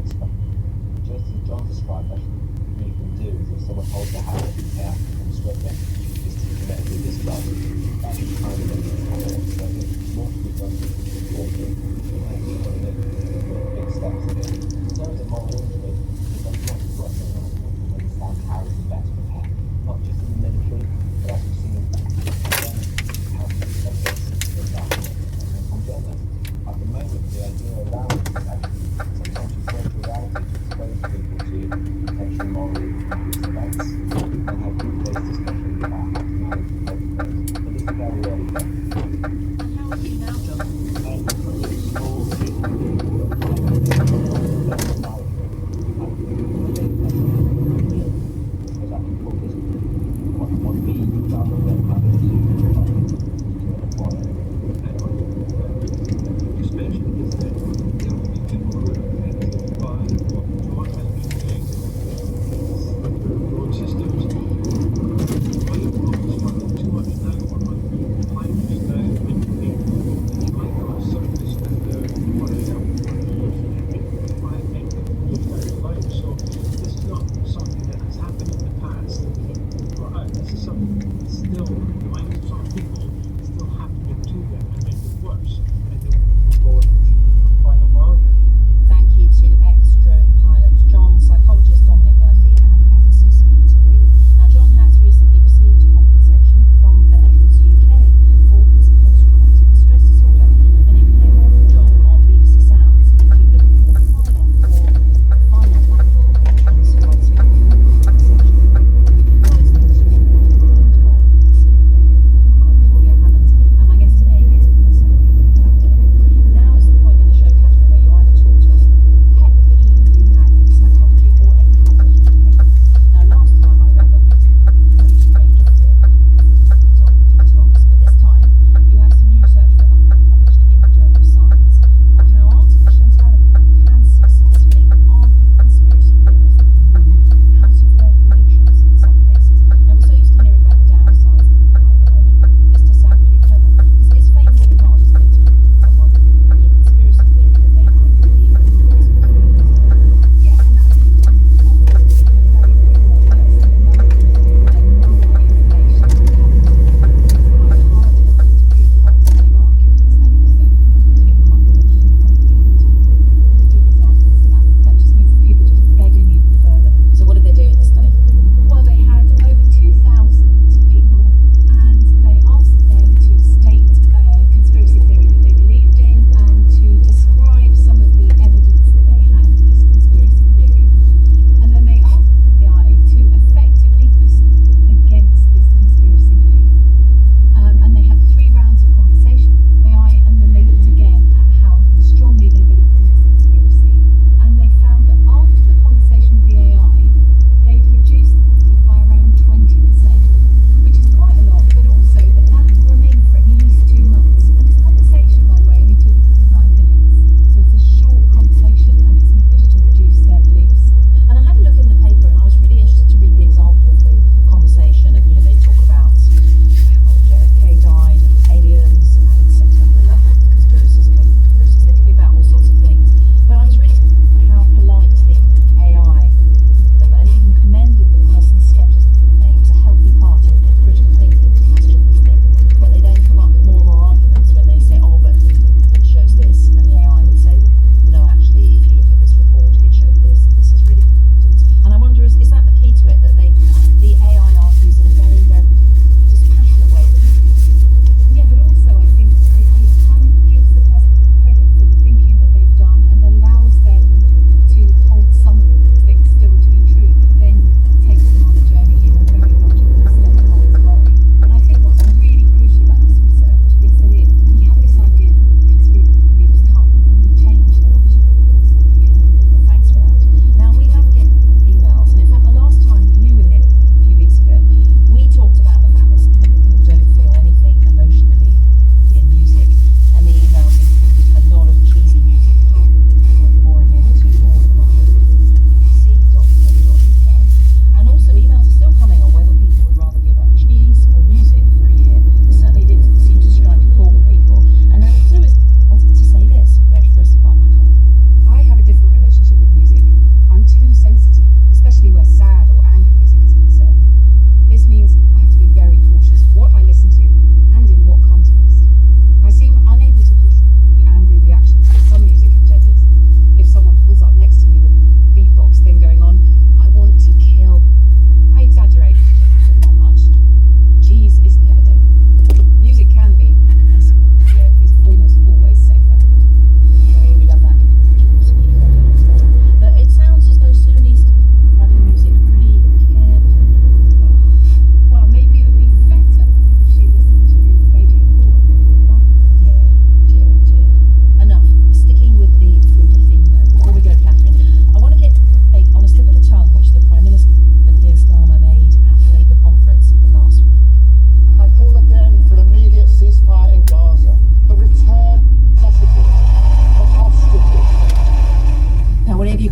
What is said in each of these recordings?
stuff. Just as John described, actually, what you can do is if someone holds their hand out and swimming, is to connect with this guy. That's the kind of thing that's happening. So what we've done is walking, big steps in it. In terms of moral injury, we've done lots of work to understand how to best prepare, not just in the military, but as we've seen how to protect us in that from journalists. At the moment, the idea around it is actually sometimes just virtual reality to expose people to potentially morally dangerous events and have group-based discussions about how to manage the consequences. But this is very early days. And how are you now, John? Small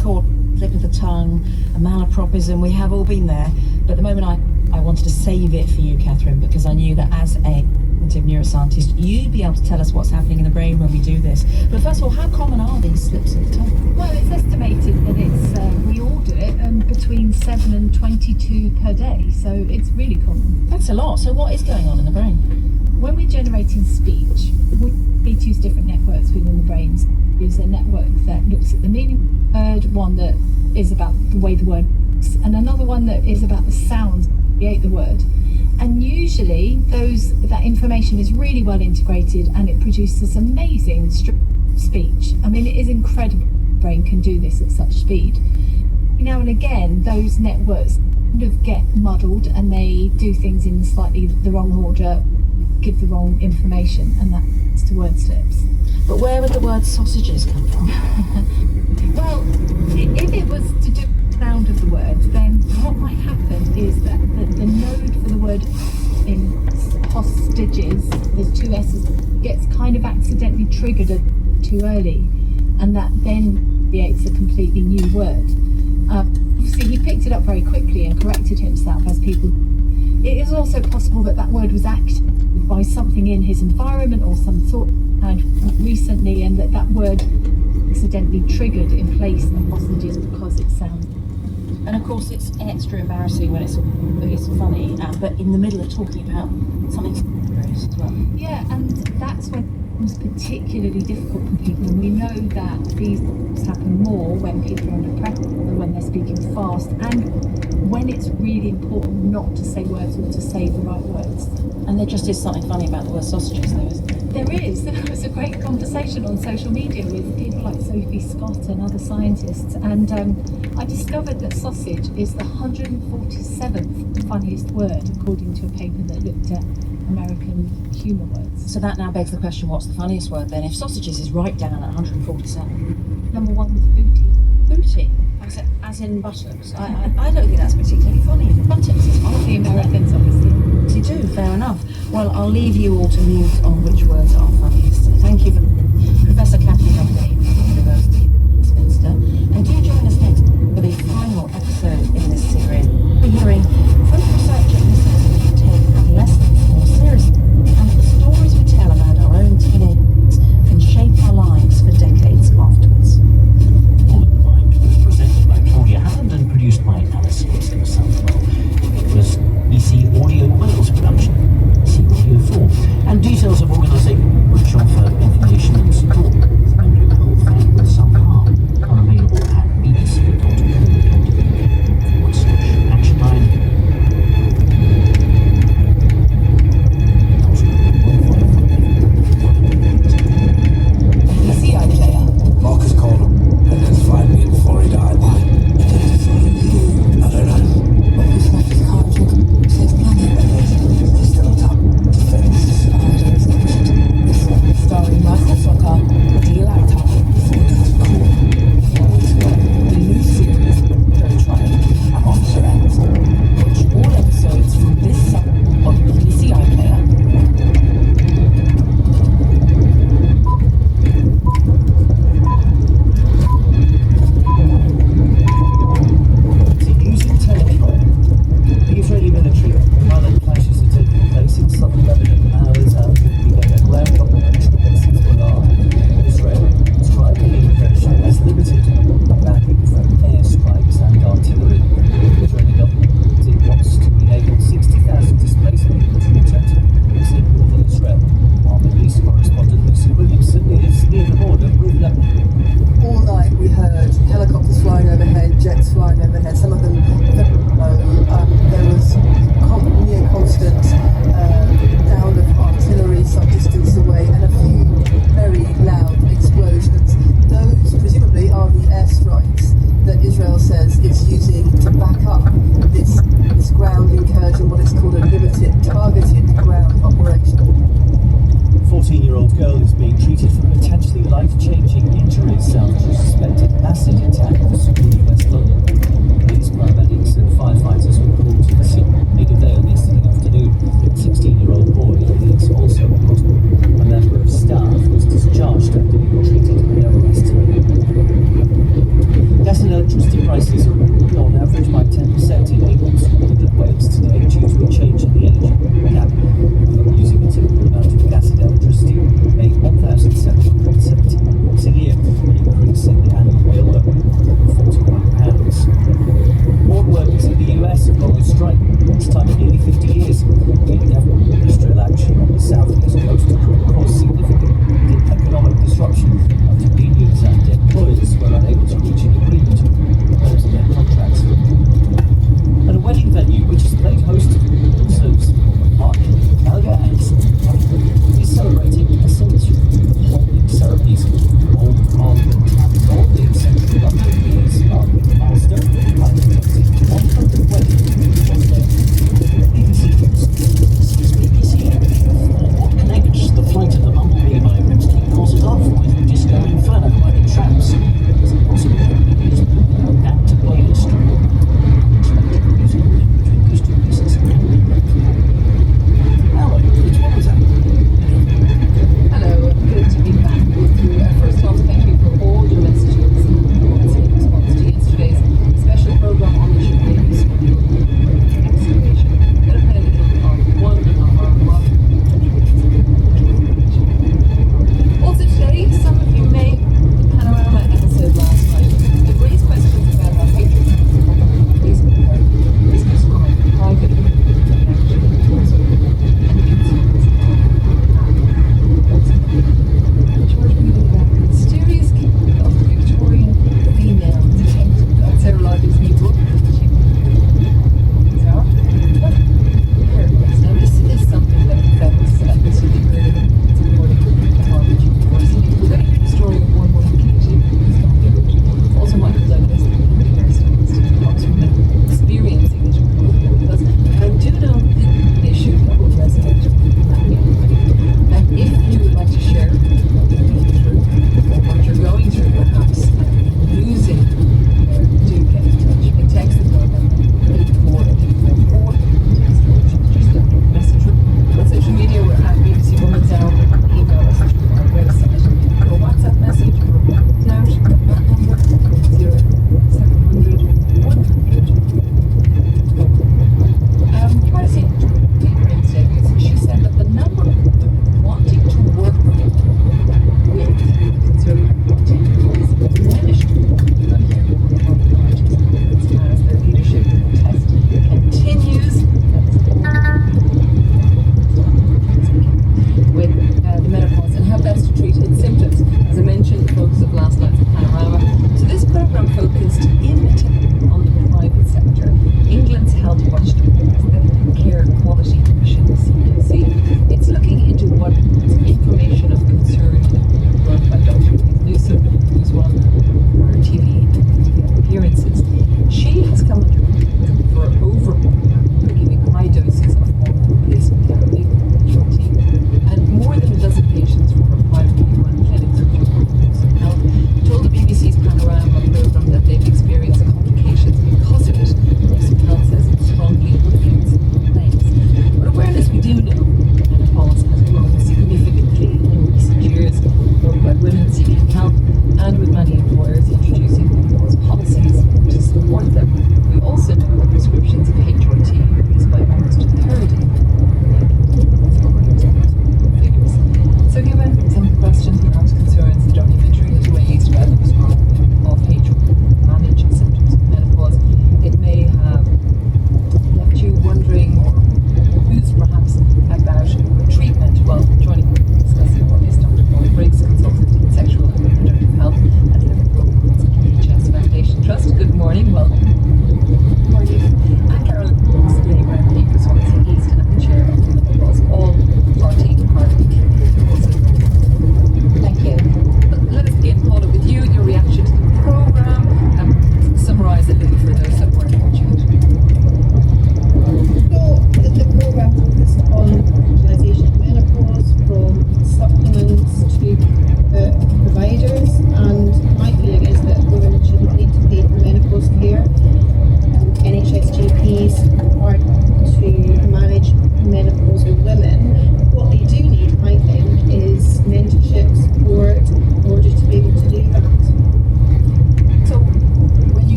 call slip of the tongue, a malapropism. We have all been there. But the moment I wanted to save it for you, Catherine, because I knew that as a cognitive neuroscientist, you'd be able to tell us what's happening in the brain when we do this. But first of all, how common are these slips of the tongue? Well, it's estimated that we all do it between 7 and 22 per day, so it's really common. That's a lot. So what is going on in the brain? When we're generating speech, we need to use different networks within the brains. Use a network that looks at the meaning of the word, one that is about the way the word looks, and another one that is about the sounds that create the word. And usually that information is really well integrated and it produces amazing speech. I mean, it is incredible the brain can do this at such speed. Now and again, those networks kind of get muddled and they do things in slightly the wrong order, give the wrong information, and that leads to word slips. But where would the word sausages come from? Well, if it was to do the sound of the word, then what might happen is that the node for the word in hostages, there's two S's, gets kind of accidentally triggered too early, and that then creates a completely new word. Obviously, he picked it up very quickly and corrected himself as people. It is also possible that word was activated by something in his environment or some thought had recently, and that word accidentally triggered in place of hostages because it sounds. And of course, it's extra embarrassing when it's funny, but in the middle of talking about something serious as well. Yeah, and that's when it becomes particularly difficult for people. And we know that these happen more when people are under pressure, when they're speaking fast, and when it's really important not to say words or to say the right words. And there just is something funny about the word sausages, though, isn't there? There is. There was a great conversation on social media with people like Sophie Scott and other scientists, and I discovered that sausage is the 147th funniest word according to a paper that looked at American humour words. So that now begs the question, what's the funniest word then? If sausages is right down at 147. Number one was booty. Booty? As in buttocks? I don't think that's particularly funny. Buttocks is funny. The Americans obviously. You do, fair enough. Well, I'll leave you all to muse on which words are funniest. Thank you, Professor Catherine Doubleday from the University of Westminster. And do join us next for the final episode in this series. We're hearing from researchers who take adolescence more seriously, and the stories we tell about our own teenagers can shape our lives for decades afterwards. All in the Mind was presented by Claudia Hammond and produced by Alice Wilson Southwell. It was EC Audio Wales production, EC Audio 4, and details of organising, which offer information and support.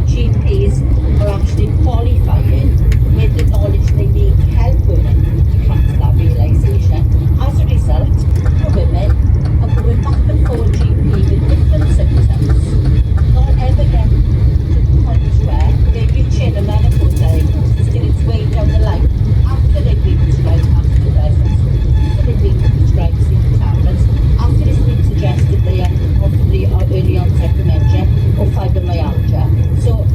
GPs are actually qualifying with the knowledge they need to help women to come to that realisation. As a result, the women are going back and forth GP with different symptoms, not ever get to the point where they reach in a menopause diagnosis till it's way down the line after they've been prescribed antidepressants, after they've been prescribed sleeping tablets, after it's been suggested they are possibly early onset dementia or fibromyalgia. So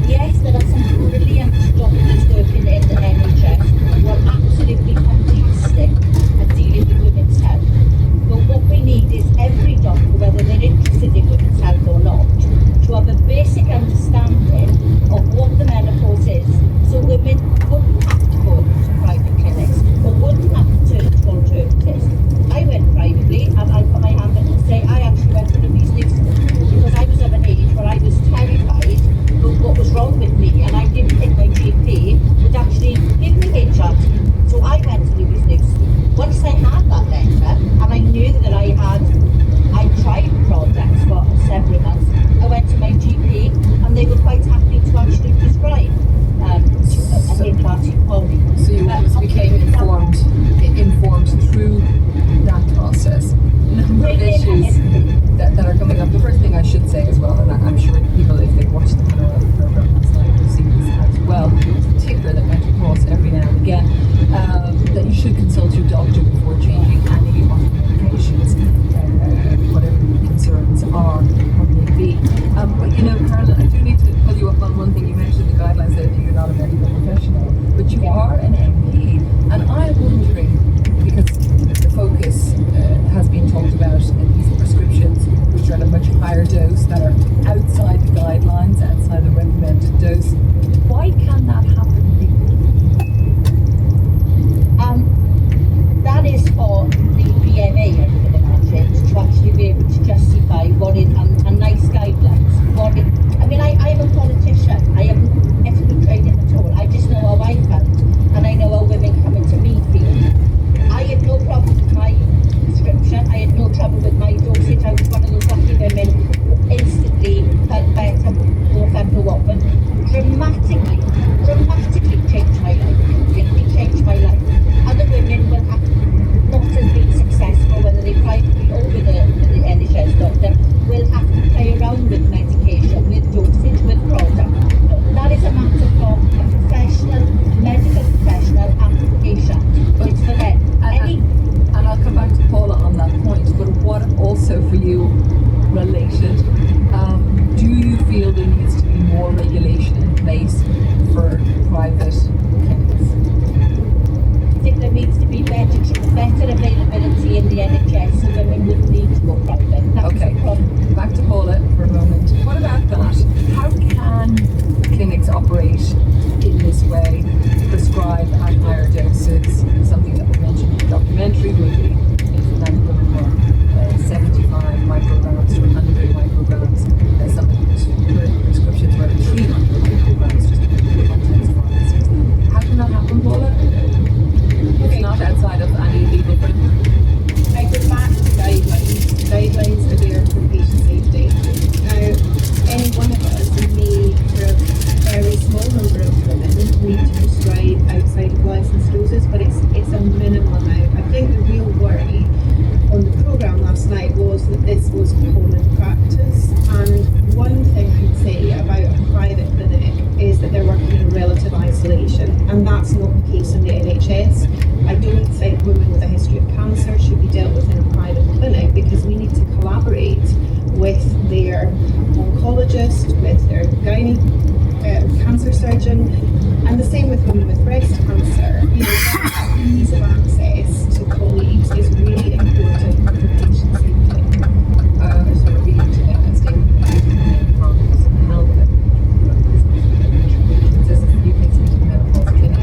yes, there are some brilliant doctors working in the NHS who are absolutely fantastic at dealing with women's health. But what we need is every doctor, whether they're interested in women's health or not, to have a basic understanding of what the menopause is, so women wouldn't have to go to private clinics or wouldn't have to turn to alternatives. I went privately, and I'll put my hand up and say I actually went to Louise Newson because I was of an age where I was terrified of what was wrong with me, and I didn't think my GP would actually give me HRT. So I went to Louise Newson. Once I had that letter, and I knew that I tried products for several months, I went to my GP, and they were quite happy to actually prescribe a HRT pony. So you almost became informed through that process. A number of issues that are coming up. The first thing I should say as well, and I'm sure people, if they've watched the Panorama program last night, will see this as well, it's a ticker that went across every now and again, that you should consult your doctor before changing any of the medications, whatever your concerns are or may be. But you know, Carolyn, I do need to pull you up on one thing. You mentioned the guidelines that you're not a medical professional, but you are an MP, and I'm wondering, because the focus has been talked about in these prescriptions, which are at a much higher dose, that are outside the guidelines, outside the recommended dose. Why can that happen? That is for the BMA, I would imagine, to actually be able to justify what it, and nice guidelines. I'm a politician. I haven't medical training at all. I just know how I felt, and I know how women coming to me feel. I had no problem with my prescription. I had no trouble with my dosage. I was one of those lucky women who instantly felt better, more Fempowerpen. Dramatically changed my life. Completely changed my life. Other women will have not have been successful, whether they privately or with the NHS doctor, will have to play around with medication, with dosage, with product. That is a matter for a professional, medical professional and the patient. It's for them. And I'll come back to Paula on that point, but what also for you related, do you feel there needs to be more regulation in place for private clinics? I think there needs to be better availability in the NHS so women wouldn't need to go private. That's Okay, the problem. back to Paula for a moment. What about that? How can clinics operate in this way, prescribe at higher doses? Something that was mentioned in the documentary would be if men were 75 micrograms to 100 micrograms. Some prescriptions were 300 micrograms, just to give you context for this. How can that happen, Paula? It's not outside of any legal framework. I go back to guidelines. Guidelines are there for patient safety. Now, any one of us may, for a very small number of women, need to prescribe outside of licensed doses, but it's a minimal amount. I think the real worry on the programme last night was that this was common practice, and one thing I'd say about a private clinic is that they're working in relative isolation, and that's not the case in the NHS. I don't think women with a history of cancer should be dealt with in a private clinic, because we need to collaborate with their oncologist, with their cancer surgeon, and the same with women with breast cancer. You know, that ease of access to colleagues is really important for patient safety. I just want to read a statement from Health. It says the UK City Menopause Clinic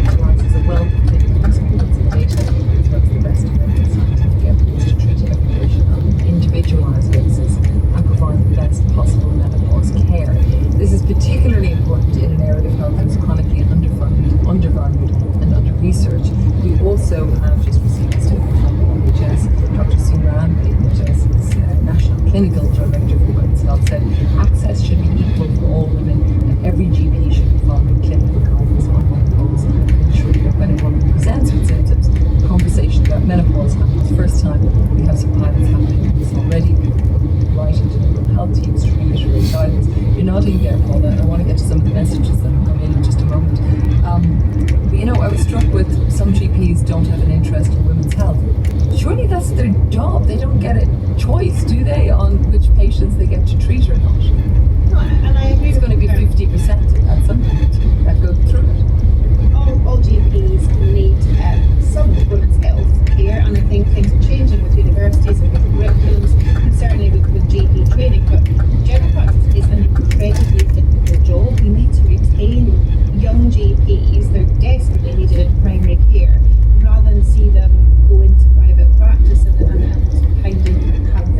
utilizes a wealth of clinical experience and data, as well as the best available scientific evidence to treat every patient on an individualised basis and provide the best possible menopause care. This is particularly important in an area of health that is chronically underfunded, undervalued, and under-researched. We also have just received a statement from the NHS. Dr. Simran, the NHS's National Clinical Director for Women's Health, said access should be equal for all they don't get a choice, do they, on which patients they get to treat or not? No, and I agree It's with going to be her. 50% at some point that go through it. All GPs need some women's health care, and I think things are changing with universities and with curriculums, and certainly with GP training. But general practice is an incredibly difficult job. We need to retain young GPs; they're desperately needed in primary care, rather than see them go into private practice and kind of have a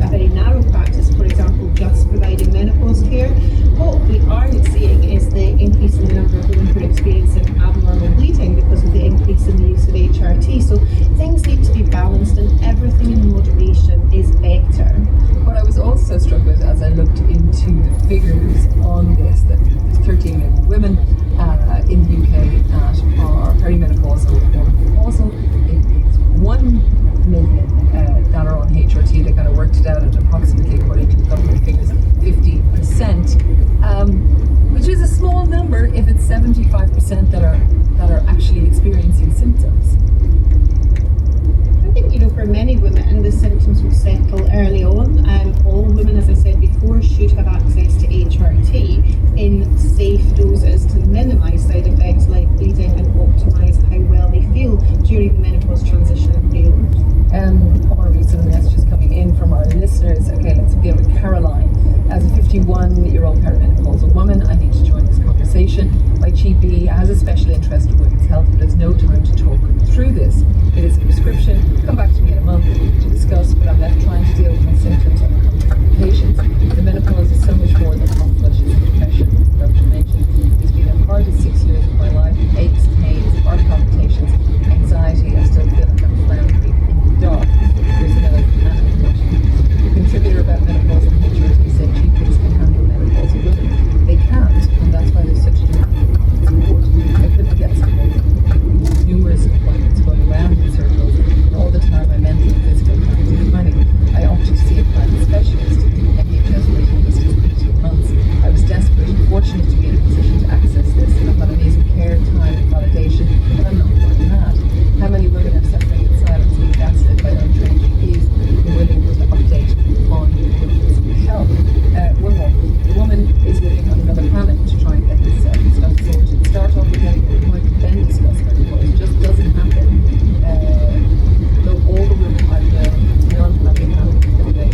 very narrow practice. For example, just providing menopause care. What we aren't seeing is the increase in the number of women who are experiencing abnormal bleeding because of the increase in the use of HRT. So things need to be balanced, and everything in moderation is better. What I was also struck with as I looked into the figures on this, that there's 13 million women in the UK that are perimenopausal or menopausal. It is 1 million that are on HRT. They kind of worked it out at approximately, according to the government figures, 15%, which is a small number if it's 75% that are actually experiencing symptoms. I think, for many women, the symptoms will settle early on. All women, as I said before, should have access to HRT in safe doses to minimise side effects like bleeding and optimise how well they feel during the menopause transition and beyond. I want to read some of the messages coming in from our listeners. Okay, let's begin with Caroline. As a 51-year-old perimenopausal woman, I need to join this conversation. My GP has a special interest in women's health, but has no time to talk through this. It is a prescription. Come back to me in a month to discuss, but I'm left trying to deal with my symptoms and complications. The menopause is so much more than hot flushes and depression. Dr. mentioned it's been the hardest 6 years of my life. Aches, pains, heart palpitations, anxiety. I still feel like I'm floundering in the dark. Here's another question. The contributor about menopause and HRT said GPs can handle menopausal women. They can't, and that's why there's such a demand for support. I couldn't get support. Numerous appointments going around in circles, and all the time my mental and physical time is declining. I opted to see a private specialist. NHS waiting list is 18 months. I was desperate and fortunate to be in a position to access this, and I've had amazing care, time, and validation, but I'm not going mad. How many women are suffering in silence, being gaslit by untrained GPs who are willing to update on women's health? One more. The woman is living on another planet to try and get this stuff sorted. Start off with getting an appointment, then discuss menopause. It just doesn't happen. Though all the women I've known, none have been happy with the way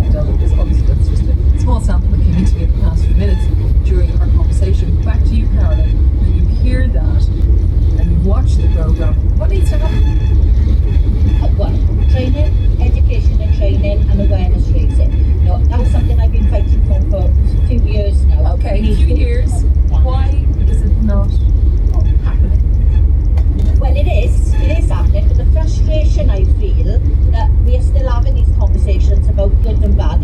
it's done with this. Obviously, that's just a small sample that came into me in the past few minutes during our conversation. Back to you, Caroline. When you hear that and you watch the programme, what needs to happen? Well, training, education and training and awareness raising. That's something I've been fighting for a few years now. Okay, a few years. Why is it not happening? Well, it is happening, but the frustration I feel that we are still having these conversations about good and bad.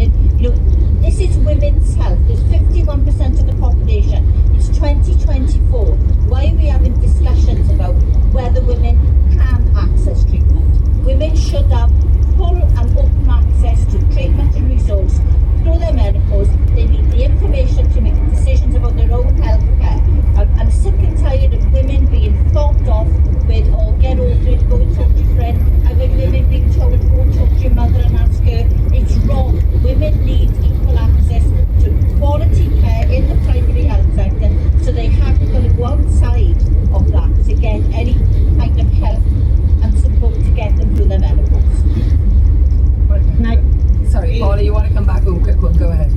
This is women's health. There's 51% of the population. It's 2024. Why are we having discussions about whether women can access treatment? Women should have full and open access to treatment and resource through their menopause. They need the information to make decisions about their own health care. I'm sick and tired of women being fobbed off with, oh, get over it, go and talk to your friend. I've heard women being told, go and talk to your mother and ask her. It's wrong. Women need equal access to quality care in the primary health sector, so they haven't got to go outside of that to get any kind of help and support to get them through their menopause. Sorry, Paula, you want to come back? Oh, quick one, go ahead.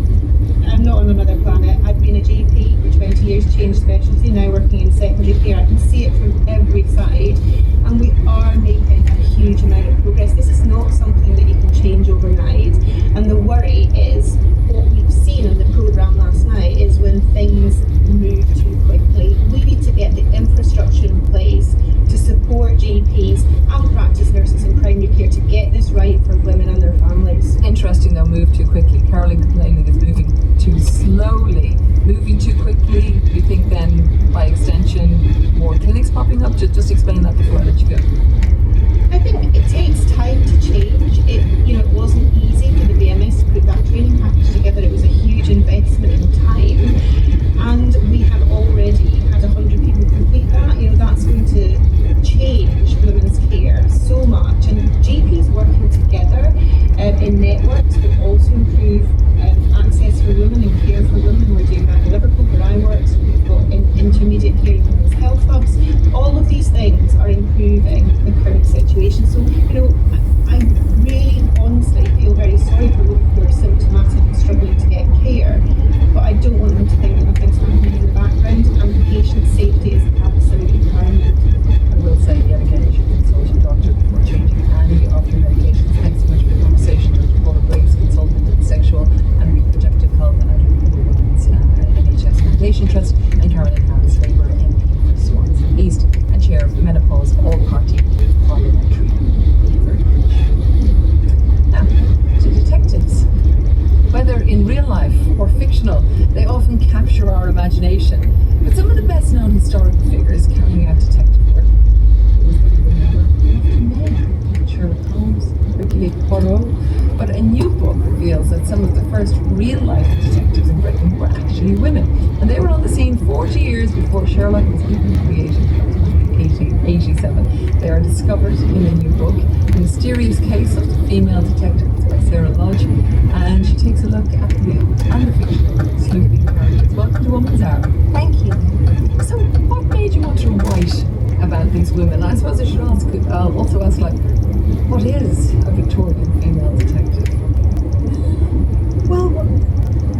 I'm not on another planet. I've been a GP for 20 years, changed specialty, now working in secondary care. I can see it from every side, and we are making a huge amount of progress. This is not something that you can change overnight, and the worry is what we've seen in the programme last night is when things move too quickly. We need to get the infrastructure in place to support GPs and practice nurses in primary care to get this right for women and their families. Interesting, they'll move too quickly. Caroline complaining it's moving too slowly. Moving too quickly, do you think then by extension more clinics popping up? Just explain that before I let you go. I think it takes time to change. It wasn't easy for the BMS to put that training package together. It was a huge investment in time, and we have already had 100 people complete that. That's going to change women's care so much, and GPs working together in networks, but also improve access for women and care for women. We're doing that in Liverpool, where I work. So we've got intermediate care in women's health hubs. All of these things are improving the current situation. So, I really honestly feel very sorry for women who are symptomatic and struggling to get care, but I don't want them to think that nothing's happening in the background, and patient safety is absolutely paramount. I will say yet again, you should consult your doctor before changing any of your medications. Thanks so much for the conversation. Dr. Paula Briggs, consultant in sexual and reproductive health at the Women's NHS Foundation Trust, and Carolyn Harris, Labour MP for Swansea East and Chair of Menopause All-Party Parliamentary Labour. Now, to detectives. Whether in real life or fictional, they often capture our imagination. But some of the best known historical figures carrying out detective work Sherlock Holmes, Hercule Poirot. But a new book reveals that some of the first real-life detectives in Britain were actually women. And they were on the scene 40 years before Sherlock was even created in 1887. They are discovered in a new book, The Mysterious Case of the Female Detective, by Sarah Lodge, and she takes a look at the real and the fictional sleuthing characters. Welcome to Woman's Hour. Thank you. So, what made you want to write about these women? I suppose I should ask, also ask, what is a Victorian female detective? Well,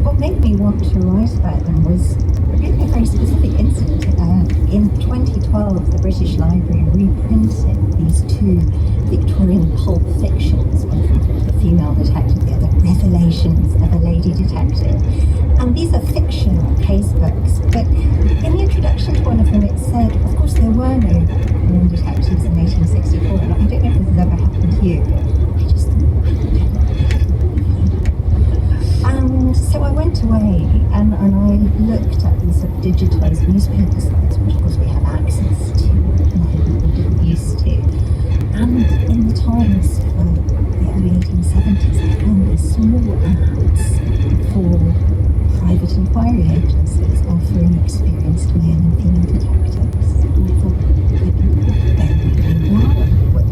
what made me want to write about them was really a very specific incident. In 2012, the British Library reprinted these two Victorian pulp fictions, one from The Female Detective, the other Revelations of a Lady Detective. And these are fictional case books, but in the introduction to one of them it said, of course there were no women detectives in 1864, and I don't know if this has ever happened to you, but I just and so I went away and I looked at these sort of digitised newspaper sites, which of course we have access to now, we didn't used to. And in the Times for the early 1870s, I found these small ads for private inquiry agencies offering experienced male and female detectives. And I thought, they're really well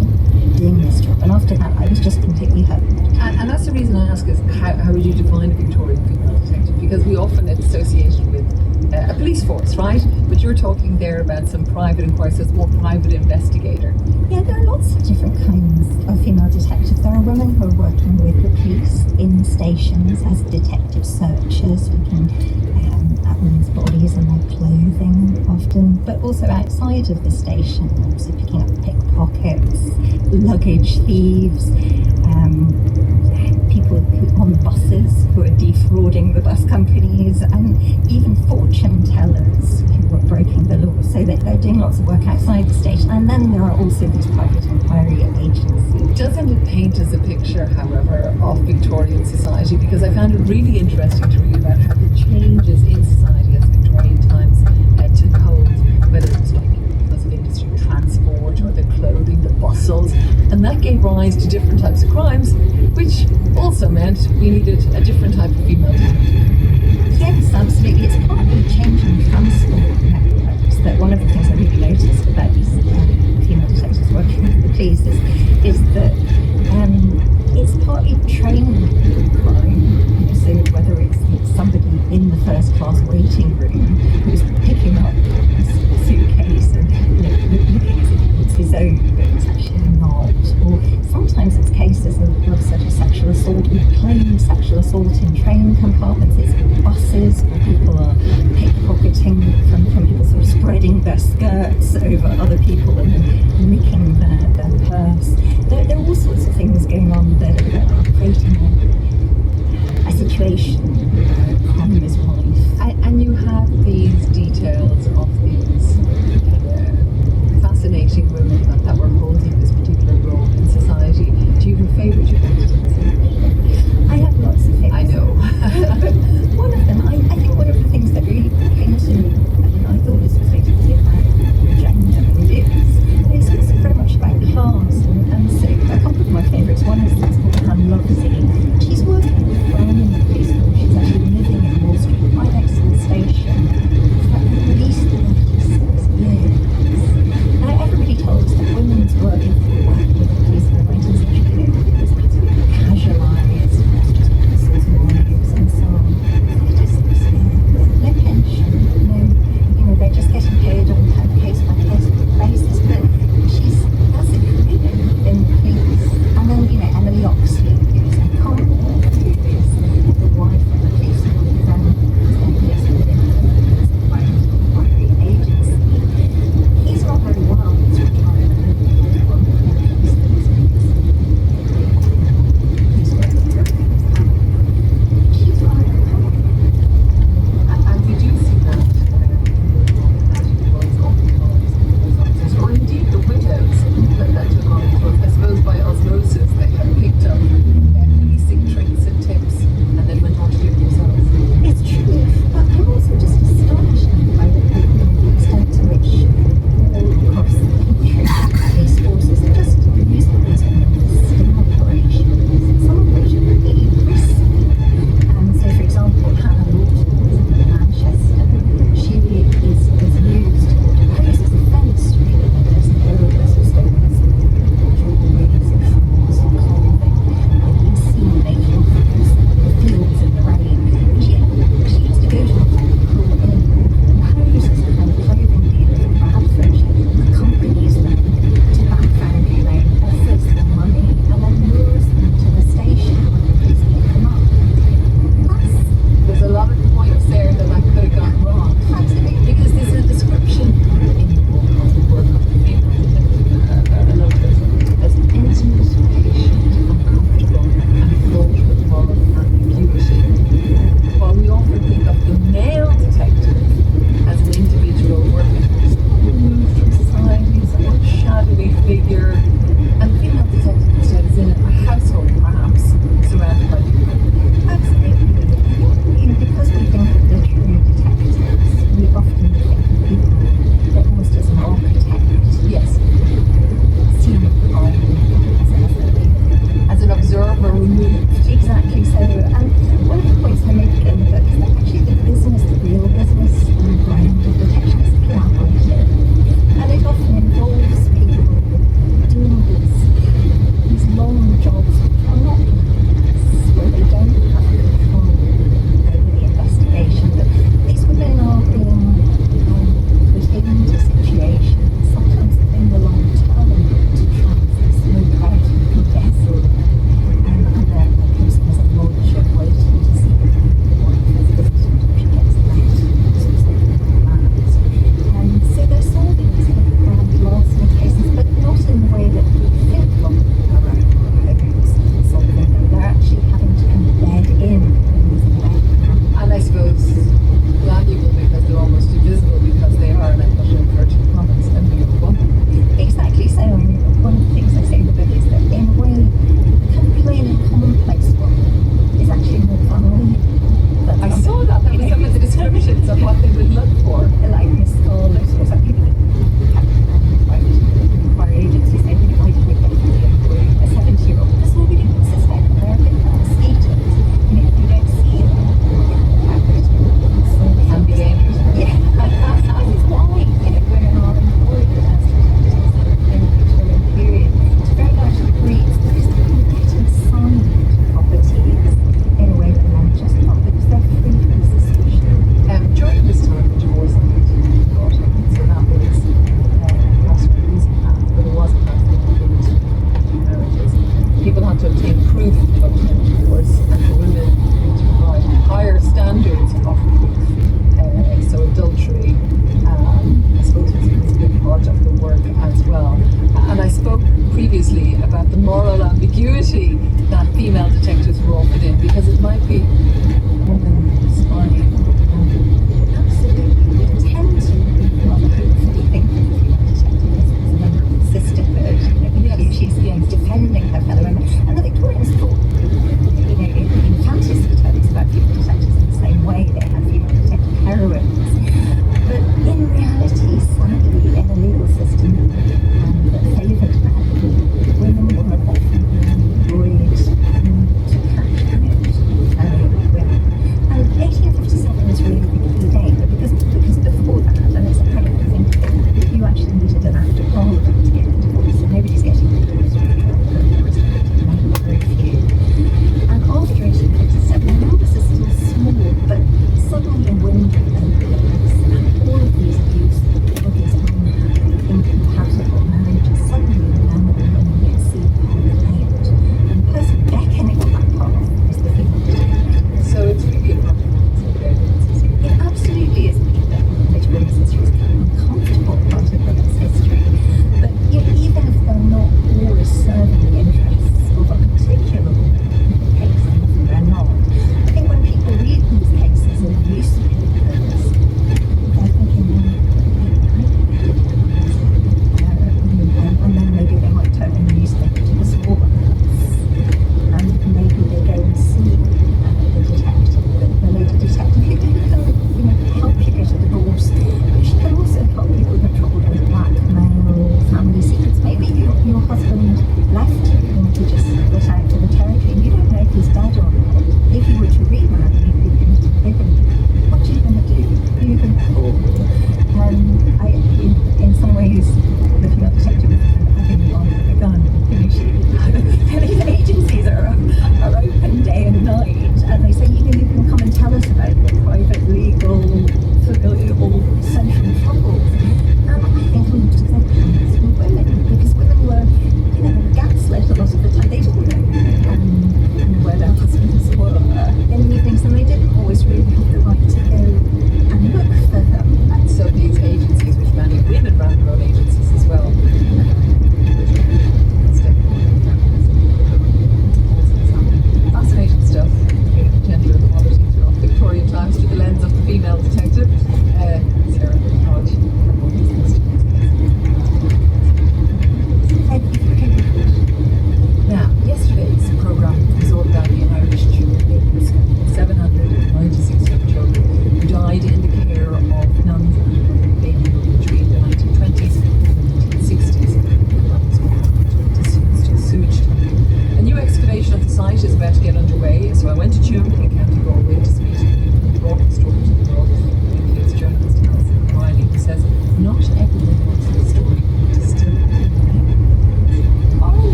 doing this job. And after that, I was just completely hooked. And that's the reason I ask is, how would you define a Victorian female detective? Because we often associate it with a police force, right? But you're talking there about some private inquiries, so it's more private investigator. Yeah, there are lots of different kinds of female detectives. There are women who are working with the police in stations as detective searchers, looking at women's bodies and their clothing often, but also outside of the station, so picking up pickpockets, luggage thieves, people on buses who are defrauding the bus companies, and even fortune tellers who are breaking the law. So they're doing lots of work outside the station. And then there are also these private inquiry agencies. Doesn't it paint us a picture, however, of Victorian society? Because I found it really interesting to read about how the changes in society as Victorian times took hold, whether it was because of industry, transport, or the clothing, the bustles, and that gave rise to different types of crimes, which also meant we needed a different type of female detective. Yes, absolutely. It's partly changing transport networks. That one of the things I really noticed about these female detectives working with the police is that it's partly training crime. So whether it's somebody in the first class waiting room who's picking up a suitcase and looking as if it's his own, but it's actually not. Or sometimes it's cases of sort of sexual assault, claimed sexual assault in train compartments. It's buses where people are pickpocketing from people sort of spreading their skirts over other people and then nicking their purse. There are all sorts of things going on that are creating a situation where crime is rife. And you have these details of these fascinating women that were holding this particular role in society. Do you have a favourite you want to say? I have lots of favourites. I know. But one of them, I think one of the things that really came to me, and I thought this was going to be about gender, and it is, but it's also very much about class. And so a couple of my favourites, one is called Hannah Loversey. She's working with Brown in the police force. She's actually living in Wall Street, right next to the station, for at least 36 years. Now, everybody told us that women's work with the police in the 19th century was absolutely were removed. Exactly so. And one of the points I make in the book is that actually the business, the real business of detection is collaborative. And it often involves people doing these long jobs which are not where they don't have control over the investigation. But these women are being put into situations, sometimes in the long term, to try and smoke out the death and there comes as a lordship waiting to see what president she gets left lands. So they're solving these kind of grand lasting cases, but not in the way that we think of solving them. They're actually having to embed in things And I suppose valuable because they're almost invisible because they are, and I put it in inverted commas, a mere woman. exactly so. And one of the things I say in the book is that in a way, the kind of plain and commonplace one is actually more funny. I saw that was some of the descriptions of what they would look for. Like Miss Scarlett or something. Inquiry agency saying, why did we get a 70-year-old? Because nobody would suspect that they're a bit like mosquitoes. And if you don't see them, And the aim. yeah. This is why, women are employed as detectives in the Victorian period to very large degrees because they can get inside properties in a way that men just can't because they're free from suspicion. During this time, the Divorce Act got in, so that was last reason that, but it wasn't that marriages. People had to obtain proof of divorce, and for women to provide higher standards of proof. So adultery, I suppose, was a big part of the work as well. And I spoke previously about the moral ambiguity that female detectives were offered in, because it might be woman spying. Absolutely. We tend to rather hopefully think that the female detective is a member of the sisterhood. Yes. She's defending her fellow women. And the Victorians thought, in fantasy terms about female detectives in the same way. They had female detective heroines. But in reality, sadly, in a legal system that favoured men, women were often employed to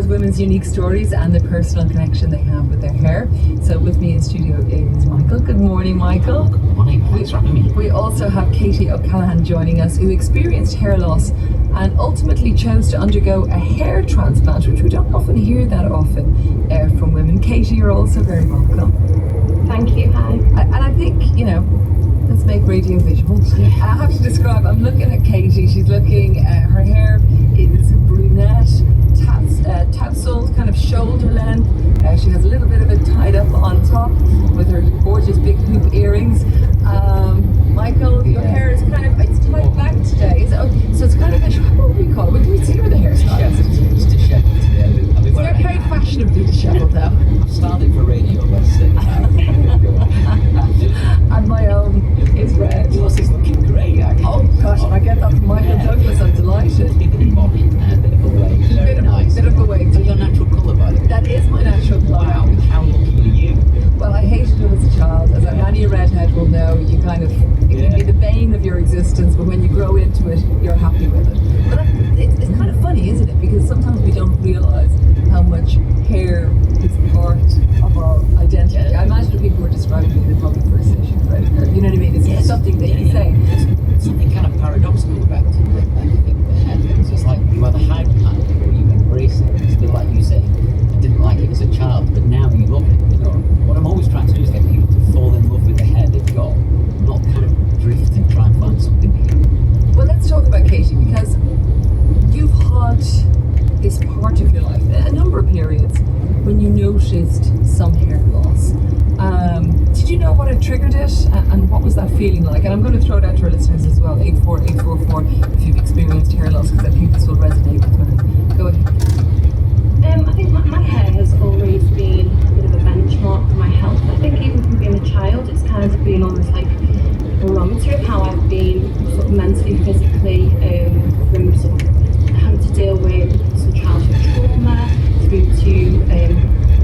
women's unique stories and the personal connection they have with their hair. So with me in studio is Michael. Good morning, Michael. Good morning. Thanks for having me. We also have Katie O'Callaghan joining us, who experienced hair loss and ultimately chose to undergo a hair transplant, which we don't often hear that often from women. Katie, you're also very welcome. Thank you. Hi. And I think, you know, let's make radio visual. I have to describe, I'm looking at Katie, she's looking, her hair is brunette, tousled, kind of shoulder length. She has a little bit of it tied up on top with her gorgeous big hoop earrings. Michael, your hair is kind of, it's tied back today. So it's kind of a, what do we call it? What do we see with the hairstyle? It's disheveled today. I've been They're very fashionably disheveled though. I've started for radio, let's see. And my own is red. Yours is looking great, actually. Oh gosh, if I get that from Michael Douglas, I'm delighted. Bit of a bobby and a bit of a wave. Very nice. Bit of a wave. So your natural colour, by the way. That is my natural colour. Wow, how lucky are you? Well, I hated it as a child. As any redhead will know, you kind of, it can be the bane of your existence, but when you grow into it, you're happy with it. But it's kind of funny, isn't it? Because sometimes we don't realise how much hair is part of our identity. I imagine if people were describing me, they'd probably first say she's red hair. You know what I mean? It's something that you say. There's something kind of paradoxical about it, I think, the hair things. It's like you either hide behind it or you embrace it. It's a bit like you saying, I didn't like it as a child, but now you love it. You know, what I'm always trying to do is get people to fall in love with the hair they've got, not kind of drift and try and find something new. Well, let's talk about Katie, because you've had this part of your life, a number of periods, when you noticed some hair loss. Did you know what had triggered it, and what was that feeling like? And I'm going to throw it out to our listeners as well, 84844, if you've experienced hair loss, because I think this will resonate with women. Go ahead. I think my hair has always been a bit of a benchmark for my health. I think even from being a child, it's kind of been almost like a barometer of how I've been sort of mentally, physically, from sort of having to deal with some childhood trauma through to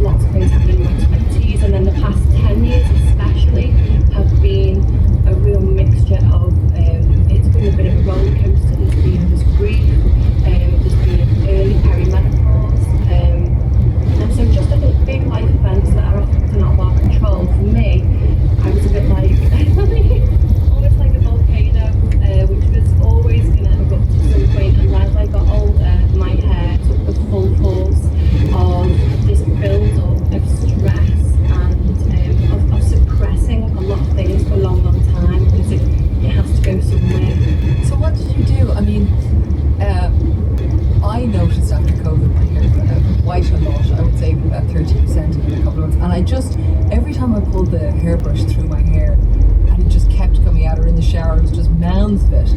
lots of things happening in my 20s, and then the past 10 years especially have been a real mixture of, it's been a bit of a roller coaster. There's been this grief, there's been early perimenopause, and so just a big life events that are often out of our control. For me, I was a bit like, almost like a volcano, which was always going to erupt at some point, and as I got older, my hair took the full force of this build-up of stress and of suppressing a lot of things for a long, long time, because it has to go somewhere. So what did you do? I mean, I noticed after COVID my hair got out quite a lot. I would say about 30% in a couple of months. And I just, every time I pulled the hairbrush through my hair, and it just kept coming out, or in the shower, it was just mounds of it.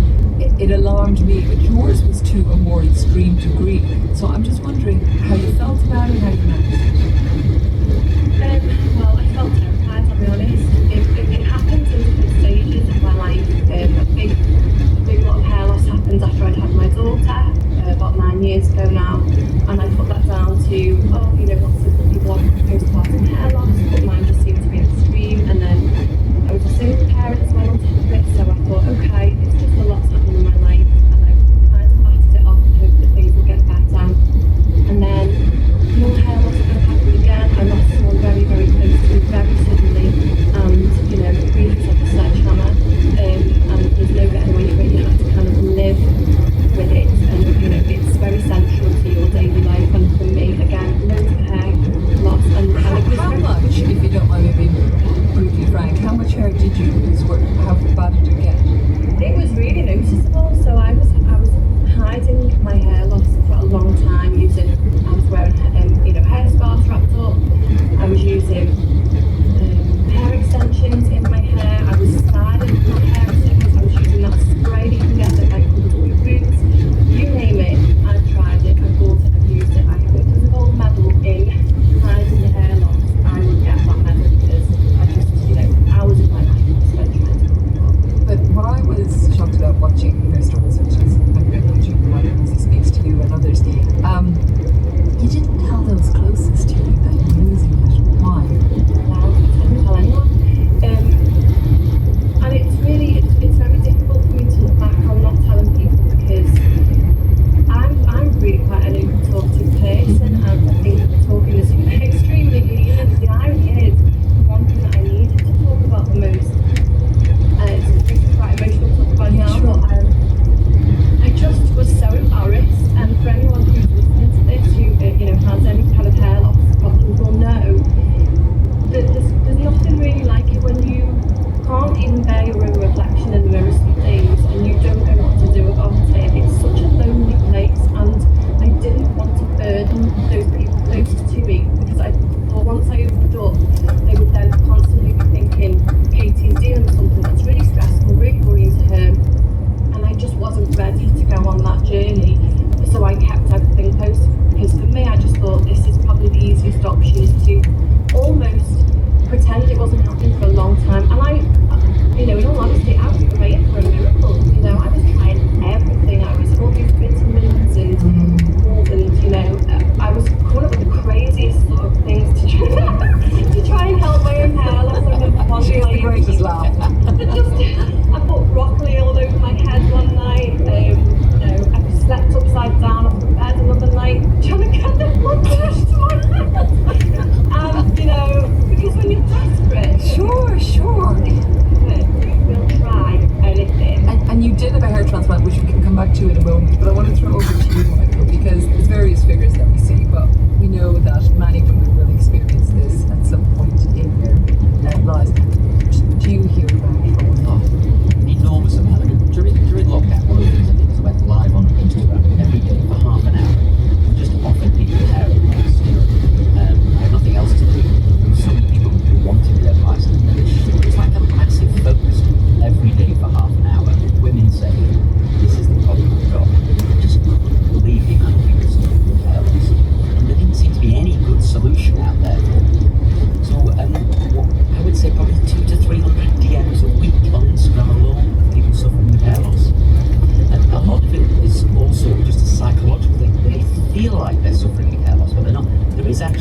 It alarmed me, but yours was to a more extreme degree. So I'm just wondering how you felt about it, how you managed it. Well, I felt terrified, I'll be honest. It happens in different stages of my life. A big lot of hair loss happened after I'd had my daughter, about 9 years ago now, and I put that down to, lots of people have postpartum hair loss, but mine just seemed to be extreme. And then I was a single parent as well on top of it, so I thought, okay, it's just a lot's happening in my life, and I kind of batted it off and hoped that things would get better. And then more hair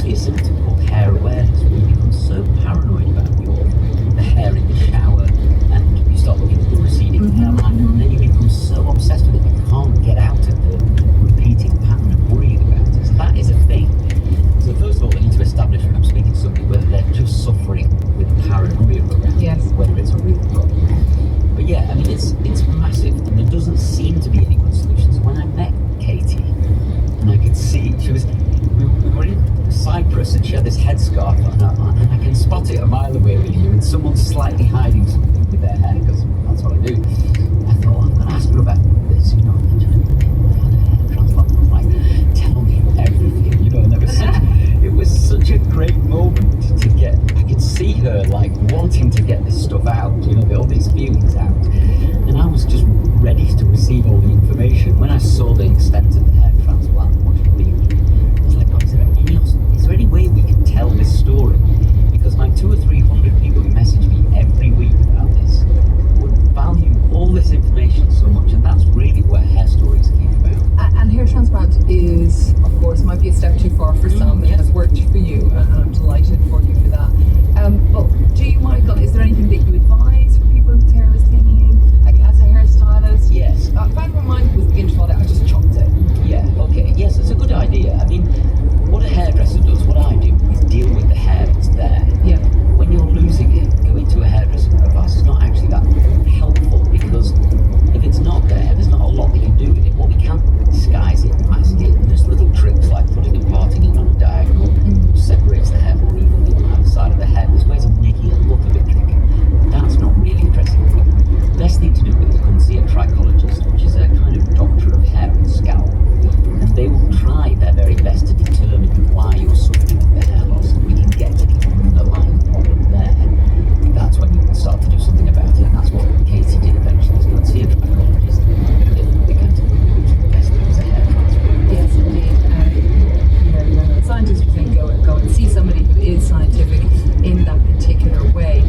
actually a symptom called hair awareness, where you become so paranoid about the hair in the shower, and you start looking at the receding hairline, and then you become so obsessed with it you can't get out of the repeating pattern of worrying about it. So that is a thing. So first of all, they need to establish when I'm speaking to somebody whether they're just suffering with paranoia around Yes. it, whether it's a real problem. But yeah, I mean, it's massive, and there doesn't seem to be any good solutions. When I met Katie, and I could see we were in Cyprus, and she had this headscarf on, and I can spot it a mile away with you, and someone's slightly hiding something with their hair, because that's what I do. I thought, I'm going to ask her about this, you know, and I had a hair transplant. I was like, tell me everything, you know, and it was such a great moment to get. I could see her like wanting to get this stuff out, you know, all these feelings out, and I was just ready to receive all the information. When I saw the extent of the hair transplant, what it meant, I was like, oh, is there any way we can tell this story? Because my 200 or 300 people who message me every week about this would value all this information so much, and that's really where Hair Stories came about. And hair transplant is, of course, might be a step too far for some. It has worked for you, and I'm delighted for you for that. But do you, Michael, is there anything that you advise for people whose hair is thinning, like as a hairstylist? Yes. If I were mine was being taught it, I just chopped it. Yeah, okay, yes, it's a good idea. I mean, what a hairdresser does, what I do, is deal with the hair that's there. Yeah. When you're losing it, going to a hairdresser advice is not actually that helpful, because if it's not there, there's not a lot they can do with it. What we can do is disguise it, mask it, and there's little tricks like putting and parting it on a diagonal, which separates the hair more evenly on either side of the head. There's ways of making it look a bit tricky. That's not really interesting. The best thing to do is go and see a trichologist, which is a kind of doctor of hair and scalp, and they will try their very best to determine why you're suffering with the hair loss, and we can get to the underlying problem there. That's when you can start to do something about it, and that's what Katie did eventually, is go and see a trichologist. They can tell you which is the best thing is a hair transplant. Yes, indeed. The scientists would think go and see somebody who is scientific in that particular way.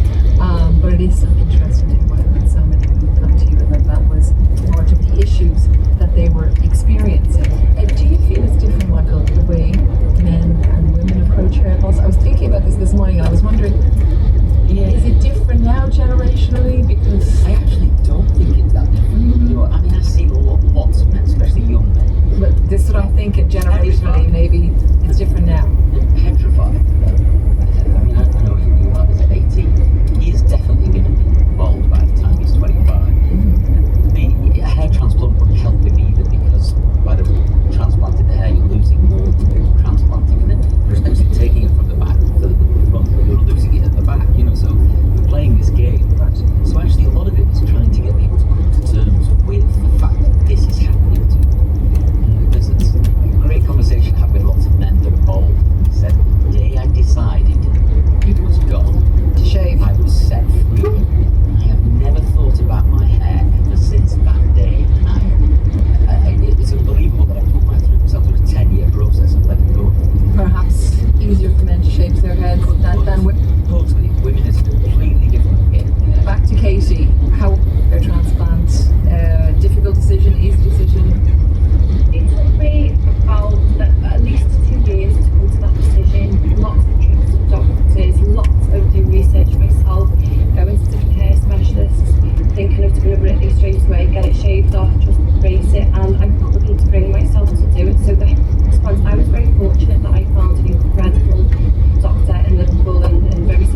But it is so interesting when so many people come to you and that was part of the issues that they were experiencing. Do you feel it's different, Michael, the way men and women approach hair loss? I was thinking about this morning, and I was wondering, is it different now generationally? Because I actually don't think it's that different. You know, I mean, I see lots of men, especially young men, but this is what I'm thinking, generationally, maybe it's different now. petrified. I mean, I know you lad is at 18. He is definitely going to be bald by the time he's 25. The hair transplant wouldn't help him either, because by the transplanting the hair, you're losing more than you're transplanting, and then you're essentially taking it from the back to the front, but you're losing it at the back, you know, so you're playing this game. So actually a lot of it is trying to get people to come to terms with the fact that this is happening to them. There's a great conversation I had with lots of men that are bald. He said, the day I decided it was gone, To shave. I was set free. I have never thought about my hair ever since that day. It's unbelievable that I put myself through a 10-year process and let it go. Perhaps easier for men to shave their heads than women. Totally. Women is completely different again. Yeah. Back to Katie, how hair transplant, difficult decision, easy decision? It took me about at least 2 years to come to that decision. Lots of trips to doctors, lots of doing research myself, going to different hair specialists, thinking of deliberately straight away, get it shaved off, just brace it, and I couldn't bring myself to do it. So the response, I was very fortunate that I found an incredible doctor in Liverpool and very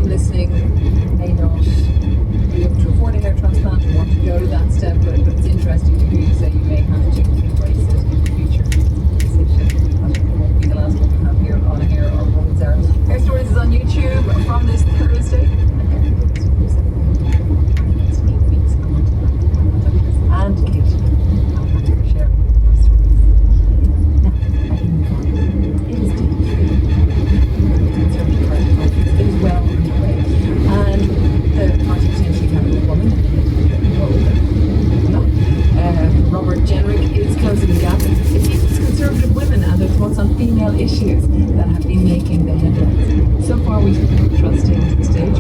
some listening may not be able to afford a hair transplant or want to go to that step, but it's interesting to hear you say you may have to embrace it in the future. It won't be the last one we have here on Hair or Woman's Hour. Hair Stories is on YouTube from this Thursday. And Kate, I'm happy for sharing your stories. Now, I can move on. It is day 3. Conservative Party conference is well underway. And the party potentially having a woman. Robert Jenrick is closing the gap. It features conservative women and their thoughts on female issues that have been making the headlines. So far, we've put trustee to the stage.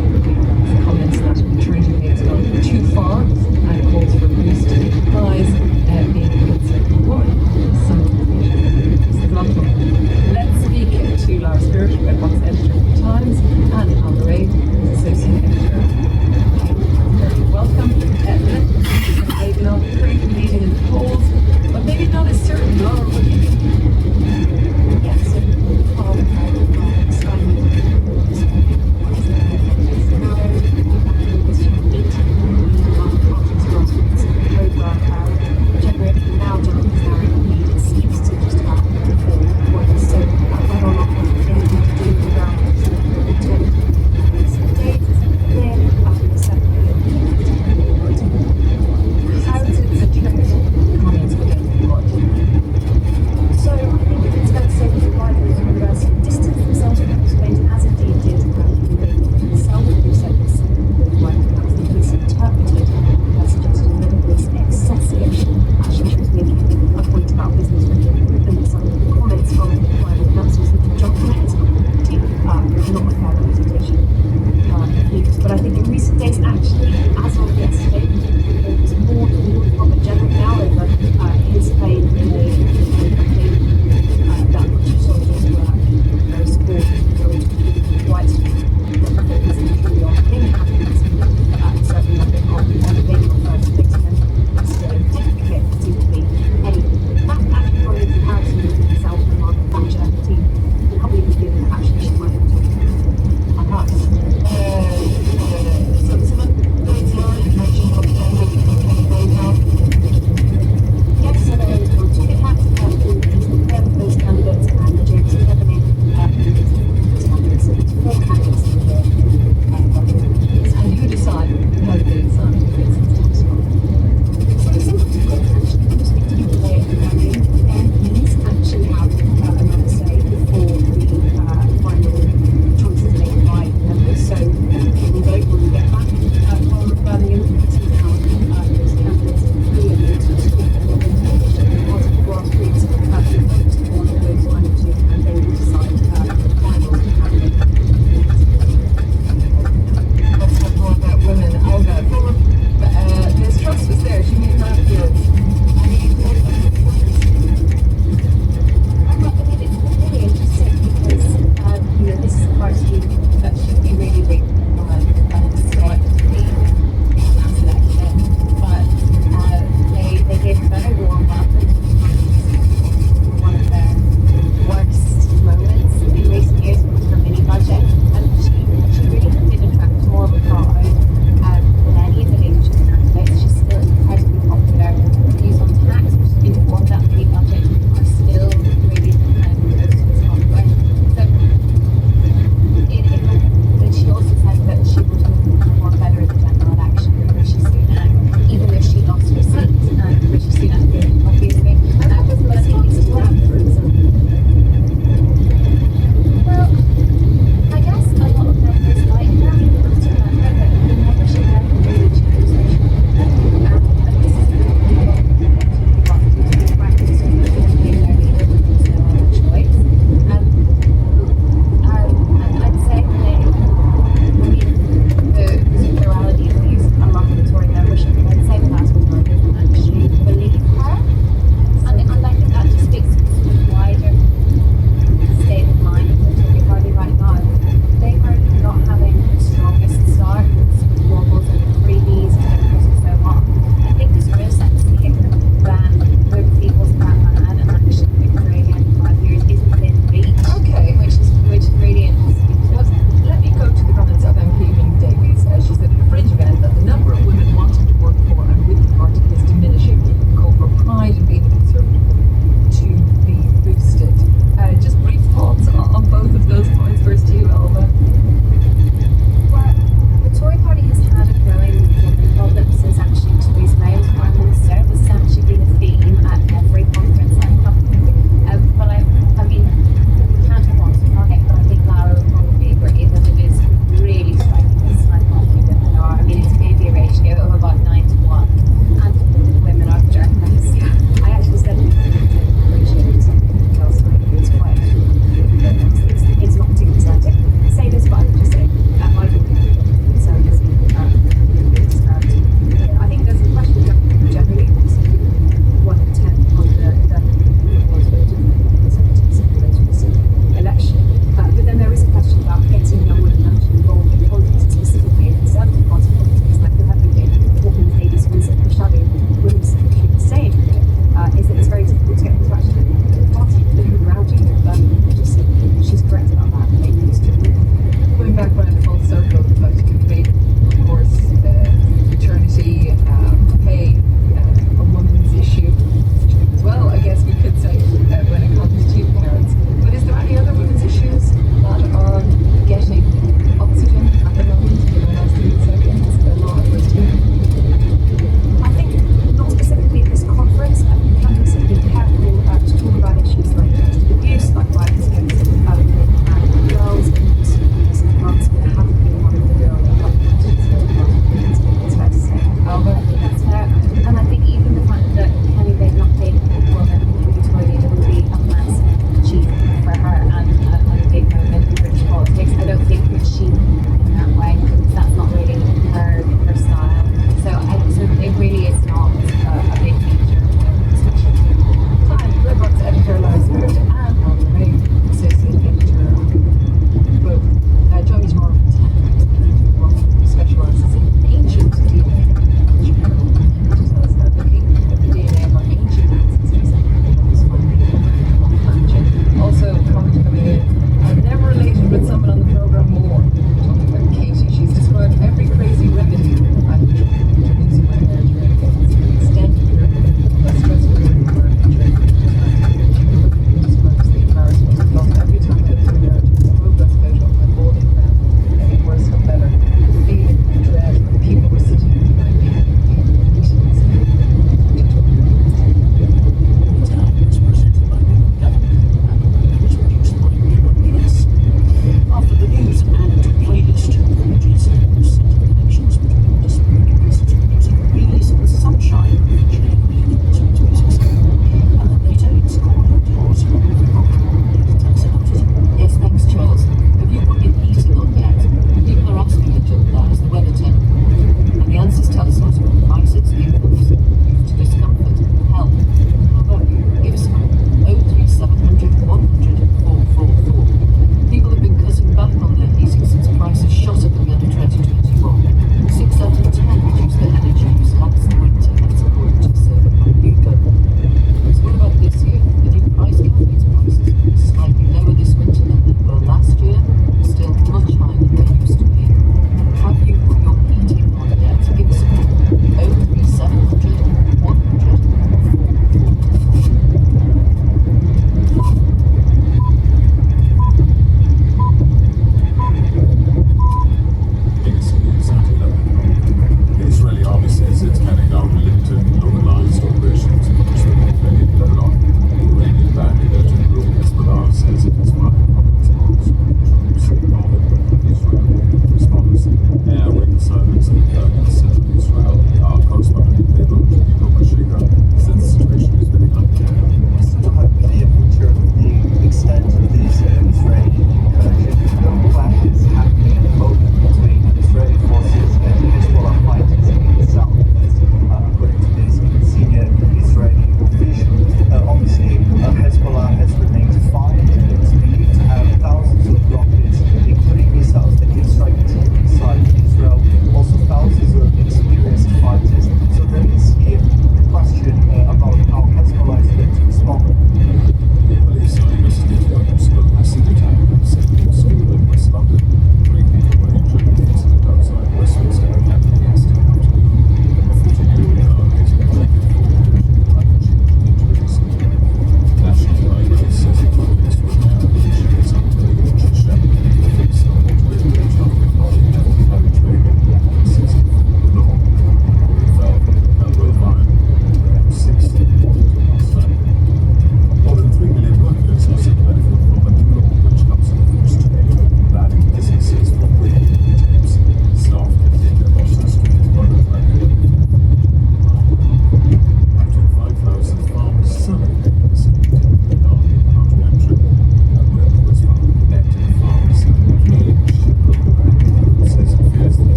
Comments that maternity pay has gone too far and calls for Bruce to take the prize being a conservative woman. So, this is a lot of fun. Let's speak to Lara Spirit, Red Box editor of the Times,